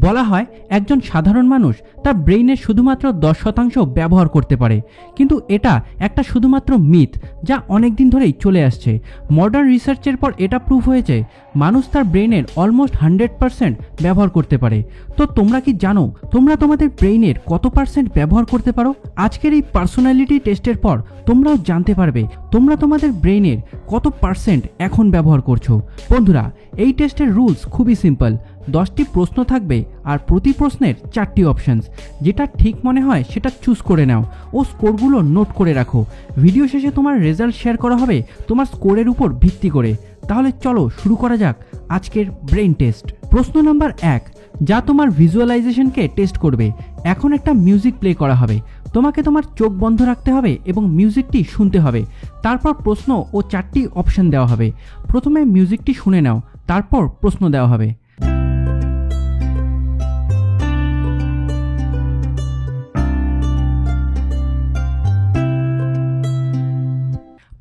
বলা হয় একজন সাধারণ মানুষ তার ব্রেইনের শুধুমাত্র 10% ব্যবহার করতে পারে, কিন্তু এটা একটা শুধুমাত্র মিথ যা অনেক দিন ধরেই চলে আসছে। মডার্ন রিসার্চের পর এটা প্রুফ হয়েছে মানুষ তার ব্রেইনের অলমোস্ট 100% ব্যবহার করতে পারে। তো তোমরা কি জানো তোমরা তোমাদের ব্রেইনের কত পার্সেন্ট ব্যবহার করতে পারো? আজকের এই পার্সোনালিটি টেস্টের পর তোমরাও জানতে পারবে তোমরা তোমাদের ব্রেইনের কত পার্সেন্ট এখন ব্যবহার করছো। বন্ধুরা, এই টেস্টের রুলস খুবই সিম্পল। 10টি প্রশ্ন থাকবে আর প্রতি প্রশ্নের 4টি অপশনস। যেটা ঠিক মনে হয় সেটা চুজ করে নাও ও স্কোরগুলো নোট করে রাখো। ভিডিও শেষে তোমার রেজাল্ট শেয়ার করা হবে তোমার স্কোরের উপর ভিত্তি করে। তাহলে চলো শুরু করা যাক আজকের ব্রেইন টেস্ট। প্রশ্ন নাম্বার 1, যা তোমার ভিজুয়ালাইজেশনকে টেস্ট করবে। এখন একটা মিউজিক প্লে করা হবে, তোমাকে তোমার চোখ বন্ধ রাখতে হবে এবং মিউজিকটি শুনতে হবে। তারপর প্রশ্ন ও 4টি অপশন দেওয়া হবে। প্রথমে মিউজিকটি শুনে নাও, তারপর প্রশ্ন দেওয়া হবে।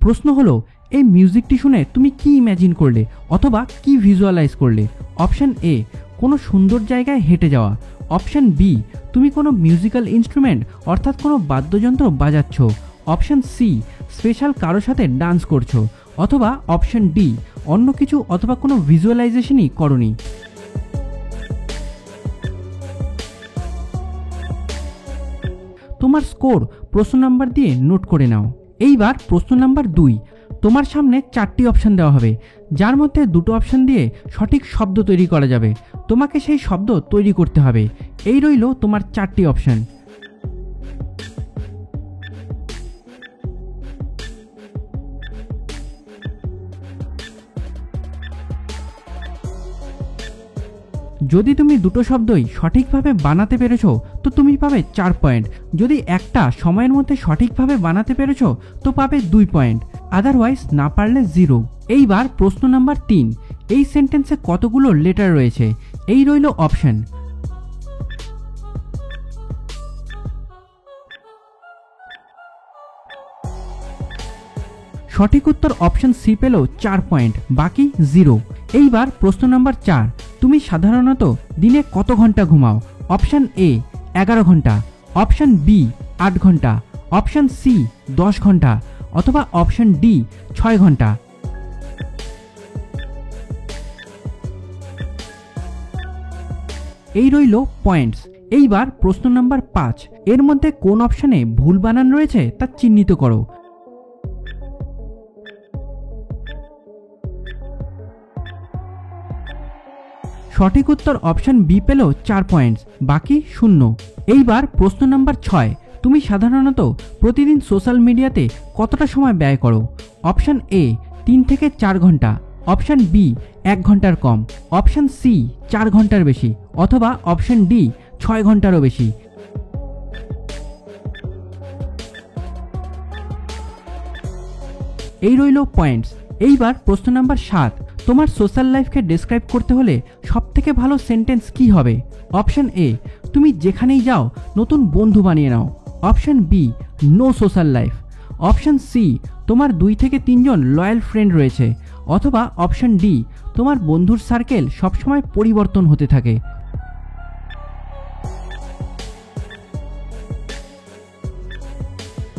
প্রশ্ন হলো, এই মিউজিকটি শুনে তুমি কি ইম্যাজিন করলে অথবা কি ভিজুয়ালাইজ করলে? অপশন এ, কোনো সুন্দর জায়গায় হেঁটে যাওয়া। অপশন বি, তুমি কোনো মিউজিক্যাল ইনস্ট্রুমেন্ট অর্থাৎ কোনো বাদ্যযন্ত্র বাজাচ্ছ। অপশন সি, স্পেশাল কারোর সাথে ডান্স করছো। অথবা অপশন ডি, অন্য কিছু অথবা কোনো ভিজুয়ালাইজেশনই করনি। তোমার স্কোর প্রশ্ন নাম্বার দিয়ে নোট করে নাও। এইবার প্রশ্ন নাম্বার 2, তোমার সামনে 4টি অপশন দেওয়া হবে, যার মধ্যে 2টো অপশন দিয়ে সঠিক শব্দ তৈরি করা যাবে। তোমাকে সেই শব্দ তৈরি করতে হবে। এই রইল তোমার 4টি অপশন। যদি তুমি 2টো শব্দই সঠিকভাবে বানাতে পেরেছো তো তুমি পাবে 4 পয়েন্ট। যদি একটা সময়ের মধ্যে সঠিকভাবে বানাতে পেরেছো তো পাবে 2 পয়েন্ট, আদারওয়াইজ না পারলে 0। এইবার প্রশ্ন নাম্বার 3, এই সেন্টেন্সে কতগুলো লেটার রয়েছে? এই রইল অপশন। সঠিক উত্তর অপশন সি পেল 4 পয়েন্ট, বাকি 0। এইবার প্রশ্ন নাম্বার 4, তুমি সাধারণত দিনে কত ঘন্টা ঘুমাও? অপশন এ 11 ঘন্টা, অপশন বি 8 ঘন্টা, অপশন সি 10 ঘন্টা, অথবা অপশন ডি 6 ঘন্টা। এই রইল পয়েন্টস। এইবার প্রশ্ন নাম্বার 5, এর মধ্যে কোন অপশনে ভুল বানান রয়েছে তা চিহ্নিত করো। সঠিক উত্তর অপশন বি পেল 4 পয়েন্টস, বাকি 0। এইবার প্রশ্ন নাম্বার 6, তুমি সাধারণত প্রতিদিন সোশ্যাল মিডিয়াতে কতটা সময় ব্যয় করো? অপশন এ 3 থেকে 4 ঘন্টা, অপশন বি 1 ঘন্টার কম, অপশন সি 4 ঘন্টার বেশি, অথবা অপশন ডি 6 ঘন্টারও বেশি। এই রইল পয়েন্টস। এইবার প্রশ্ন নাম্বার 7, তোমার সোশ্যাল লাইফকে ডেসক্রাইব করতে হলে সবথেকে ভালো সেন্টেন্স কি হবে? অপশন এ, তুমি যেখানেই যাও নতুন বন্ধু বানিয়ে নাও। Option B, no social life. Option C, তোমার 2 থেকে 3 জন লয়াল ফ্রেন্ড রয়েছে। অথবা অপশন ডি, তোমার বন্ধুর সার্কেল সবসময় পরিবর্তন হতে থাকে।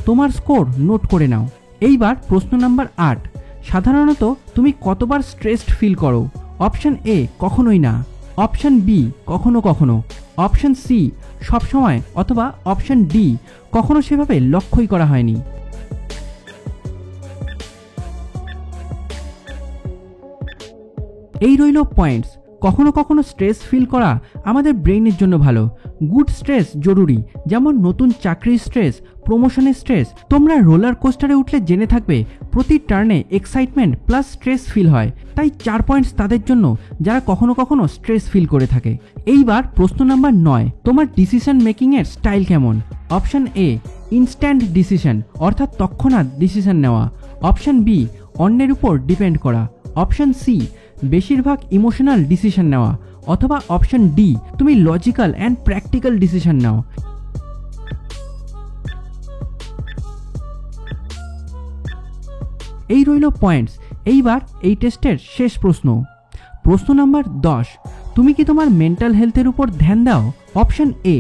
তোমার স্কোর নোট করে নাও। এইবার প্রশ্ন নাম্বার 8, সাধারণত তুমি কতবার স্ট্রেসড ফিল করো? অপশন এ, কখনোই না। অপশন বি, কখনো কখনো। অপশন সি, সবসময়। অথবা অপশন ডি, কখনো সেভাবে লক্ষ্যই করা হয়নি। এই রইল পয়েন্টস। কখনো কখনো স্ট্রেস ফিল করা আমাদের ব্রেইনের জন্য ভালো। গুড স্ট্রেস জরুরি, যেমন নতুন চাকরির স্ট্রেস, প্রমোশনের স্ট্রেস। তোমরা রোলার কোস্টারে উঠলে জেনে থাকবে প্রতি টার্নে এক্সাইটমেন্ট প্লাস স্ট্রেস ফিল হয়। তাই 4 পয়েন্টস তাদের জন্য যারা কখনো কখনো স্ট্রেস ফিল করে থাকে। এইবার প্রশ্ন নাম্বার 9, তোমার ডিসিশন মেকিংয়ের স্টাইল কেমন? অপশন এ, ইনস্ট্যান্ট ডিসিশন অর্থাৎ তৎক্ষণাৎ ডিসিশন নেওয়া। অপশন বি, অন্যের উপর ডিপেন্ড করা। অপশন সি, বেশিরভাগ ইমোশনাল ডিসিশন নেওয়া। অথবা অপশন ডি, তুমি লজিক্যাল অ্যান্ড প্র্যাকটিক্যাল ডিসিশন নাও। এই রইল পয়েন্টস। এইবার এই টেস্টের শেষ প্রশ্ন, প্রশ্ন নাম্বার 10, তুমি কি তোমার মেন্টাল হেলথের উপর ধ্যান দাও? অপশন এ,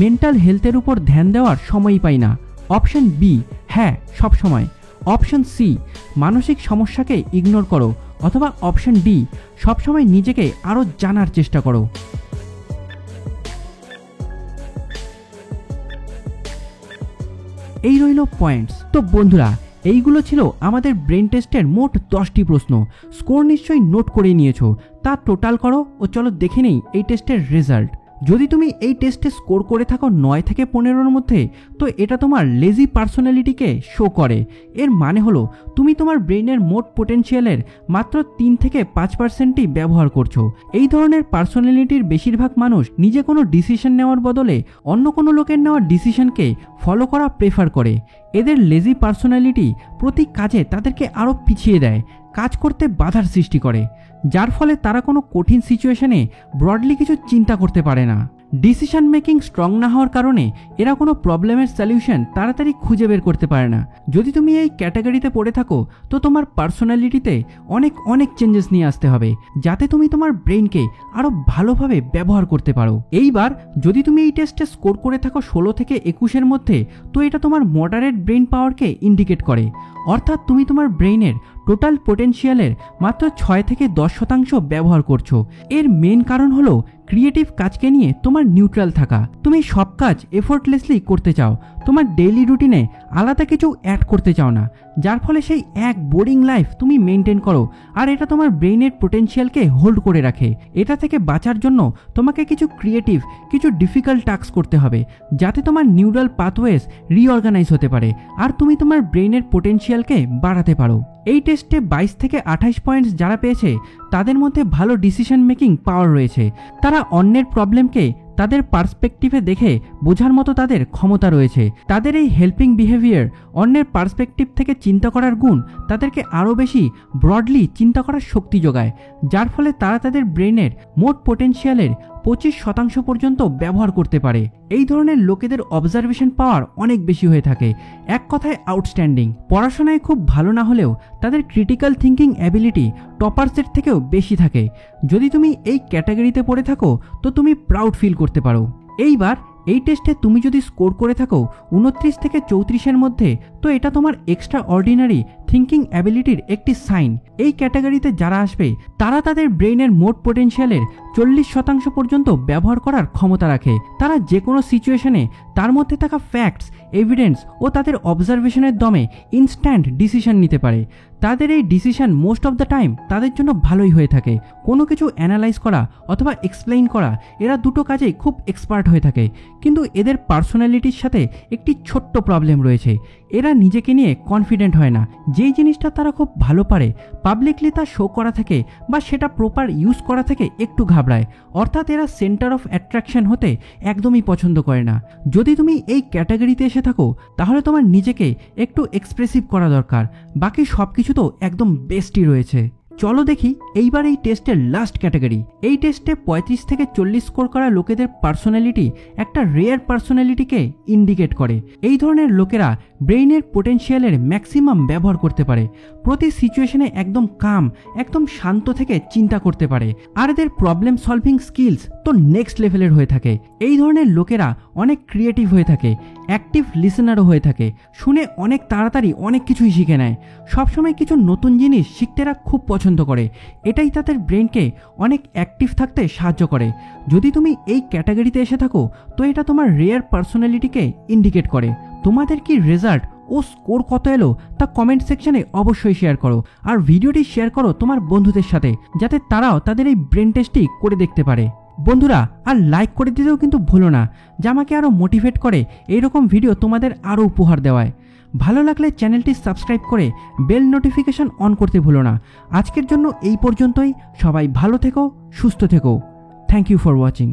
মেন্টাল হেলথের উপর ধ্যান দেওয়ার সময়ই পাই না। অপশন বি, হ্যাঁ সব সময়। অপশন সি, মানসিক সমস্যাকে ইগনোর করো। অথবা অপশন ডি, সবসময় নিজেকে আরও জানার চেষ্টা করো। এই রইল পয়েন্টস। তো বন্ধুরা, এইগুলো ছিল আমাদের ব্রেন টেস্টের মোট 10টি প্রশ্ন। স্কোর নিশ্চয়ই নোট করে নিয়েছো, তা টোটাল করো ও চলো দেখে নেই এই টেস্টের রেজাল্ট। যদি তুমি এই টেস্টে স্কোর করে থাকো 9 থেকে 15-র মধ্যে, তো এটা তোমার লেজি পার্সোনালিটিকে শো করে। এর মানে হলো তুমি তোমার ব্রেইনের মোট পোটেনশিয়ালের মাত্র 3 থেকে 5%ই ব্যবহার করছো। এই ধরনের পার্সোনালিটির বেশিরভাগ মানুষ নিজে কোনো ডিসিশন নেওয়ার বদলে অন্য কোনো লোকের নেওয়া ডিসিশনকে ফলো করা প্রেফার করে। এদের লেজি পার্সোনালিটি প্রতি কাজে তাদেরকে আরও পিছিয়ে দেয়, কাজ করতে বাধার সৃষ্টি করে, যার ফলে তারা কোনো কঠিন সিচুয়েশনে ব্রডলি কিছু চিন্তা করতে পারে না। ডিসিশন মেকিং স্ট্রং না হওয়ার কারণে এরা কোনো প্রবলেমের সলিউশন তাড়াতাড়ি খুঁজে বের করতে পারে না। যদি তুমি এই ক্যাটাগরিতে পড়ে থাকো, তো তোমার পার্সোনালিটিতে অনেক চেঞ্জেস নিয়ে আসতে হবে, যাতে তুমি তোমার ব্রেইনকে আরও ভালোভাবে ব্যবহার করতে পারো। এইবার যদি তুমি এই টেস্টে স্কোর করে থাকো 16 থেকে 21-এর মধ্যে, তো এটা তোমার মডারেট ব্রেইন পাওয়ারকে ইন্ডিকেট করে। অর্থাৎ তুমি তোমার ব্রেইনের টোটাল পোটেনশিয়ালের মাত্র 6 থেকে 10% ব্যবহার করছো। এর মেন কারণ হলো ক্রিয়েটিভ কাজকে নিয়ে তোমার নিউট্রাল থাকা। তুমি সব কাজ এফোর্টলেসলি করতে চাও, তোমার ডেইলি রুটিনে আলাদা কিছু অ্যাড করতে চাও না, যার ফলে সেই এক বোরিং লাইফ তুমি মেনটেন করো। আর এটা তোমার ব্রেইনের পোটেনশিয়ালকে হোল্ড করে রাখে। এটা থেকে বাঁচার জন্য তোমাকে কিছু ক্রিয়েটিভ, কিছু ডিফিকাল্ট টাস্ক করতে হবে, যাতে তোমার নিউরাল পাথওয়েজ রিঅর্গানাইজ হতে পারে আর তুমি তোমার ব্রেইনের পোটেনশিয়ালকে বাড়াতে পারো। এই টেস্টে 22 থেকে 28 পয়েন্টস যারা পেয়েছে, তাদের মধ্যে ভালো ডিসিশন মেকিং পাওয়ার রয়েছে। তারা অন্যের প্রবলেমকে তাদের পার্সপেক্টিভে দেখে বোঝার মতো তাদের ক্ষমতা রয়েছে। তাদের এই হেল্পিং বিহেভিয়ার, অন্যের পার্সপেক্টিভ থেকে চিন্তা করার গুণ তাদেরকে আরও বেশি ব্রডলি চিন্তা করার শক্তি যোগায়, যার ফলে তারা তাদের ব্রেইনের মোট পোটেনশিয়ালের 25% পর্যন্ত ব্যবহার করতে পারে। এই ধরনের লোকেদের অবজারভেশন পাওয়ার অনেক বেশি হয়ে থাকে। এক কথায় আউটস্ট্যান্ডিং। পড়াশোনায় খুব ভালো না হলেও তাদের ক্রিটিক্যাল থিঙ্কিং অ্যাবিলিটি টপারসের থেকেও বেশি থাকে। যদি তুমি এই ক্যাটাগরিতে পড়ে থাকো, তো তুমি প্রাউড ফিল করতে পারো। এইবার এই টেস্টে তুমি যদি স্কোর করে থাকো 29 থেকে 34-এর মধ্যে, তো এটা তোমার এক্সট্রা অর্ডিনারি থিঙ্কিং অ্যাবিলিটির একটি সাইন। এই ক্যাটাগরিতে যারা আসবে, তারা তাদের ব্রেইনের মোট পোটেনশিয়ালের 40% পর্যন্ত ব্যবহার করার ক্ষমতা রাখে। তারা যে কোনো সিচুয়েশনে তার মধ্যে থাকা ফ্যাক্টস, এভিডেন্স ও তাদের অবজারভেশনের দমে ইনস্ট্যান্ট ডিসিশন নিতে পারে। তাদের এই decision most of the time তাদের জন্য ভালোই হয়ে থাকে। কোনো কিছু অ্যানালাইজ করা অথবা এক্সপ্লেইন করা, এরা দুটো কাজেই খুব এক্সপার্ট হয়ে থাকে। কিন্তু এদের পার্সোনালিটির সাথে একটি ছোট্ট প্রবলেম রয়েছে, এরা নিজেকে নিয়ে কনফিডেন্ট হয় না। যেই জিনিসটা তারা খুব ভালো পারে, পাবলিকলি তা শো করা থেকে বা সেটা প্রপার ইউজ করা থেকে একটু ঘাবড়ায়। অর্থাৎ এরা সেন্টার অফ অ্যাট্রাকশন হতে একদমই পছন্দ করে না। যদি তুমি এই ক্যাটাগরিতে এসে থাকো, তাহলে তোমার নিজেকে একটু এক্সপ্রেসিভ করা দরকার। বাকি সব কিছু তো একদম বেস্টই রয়েছে। চলো দেখি এইবার এই টেস্টের লাস্ট ক্যাটাগরি। এই টেস্টে 35 থেকে 40 স্কোর করা লোকেদের পার্সোনালিটি একটা রেয়ার পার্সোনালিটিকে ইন্ডিকেট করে। এই ধরনের লোকেরা ব্রেইনের পোটেনশিয়ালের ম্যাক্সিমাম ব্যবহার করতে পারে, প্রতি সিচুয়েশনে একদম কাম, একদম শান্ত থেকে চিন্তা করতে পারে, আর এদের প্রবলেম সলভিং স্কিলস তো নেক্সট লেভেলের হয়ে থাকে। এই ধরনের লোকেরা অনেক ক্রিয়েটিভ হয়ে থাকে, অ্যাক্টিভ লিসেনারও হয়ে থাকে, শুনে অনেক তাড়াতাড়ি অনেক কিছুই শিখে নেয়, সবসময় কিছু নতুন জিনিস শিখতে এরা খুব পছন্দ করে। এটাই তাদের ব্রেনকে অনেক অ্যাক্টিভ থাকতে সাহায্য করে। যদি তুমি এই ক্যাটাগরিতে এসে থাকো, তো এটা তোমার রেয়ার পার্সোনালিটিকে ইন্ডিকেট করে। তোমাদের কি রেজাল্ট ও স্কোর কত এলো তা কমেন্ট সেকশনে অবশ্যই শেয়ার করো, আর ভিডিওটি শেয়ার করো তোমার বন্ধুদের সাথে, যাতে তারাও তাদের এই ব্রেন টেস্টটি করে দেখতে পারে। বন্ধুরা, আর লাইক করে দিতেও কিন্তু ভুলো না, যা আমাকে আরও মোটিভেট করে এইরকম ভিডিও তোমাদের আরও উপহার দেওয়ায়। ভালো লাগলে চ্যানেলটি সাবস্ক্রাইব করে বেল নোটিফিকেশন অন করতে ভুলো না। আজকের জন্য এই পর্যন্তই। সবাই ভালো থেকো, সুস্থ থেকো। Thank you for watching.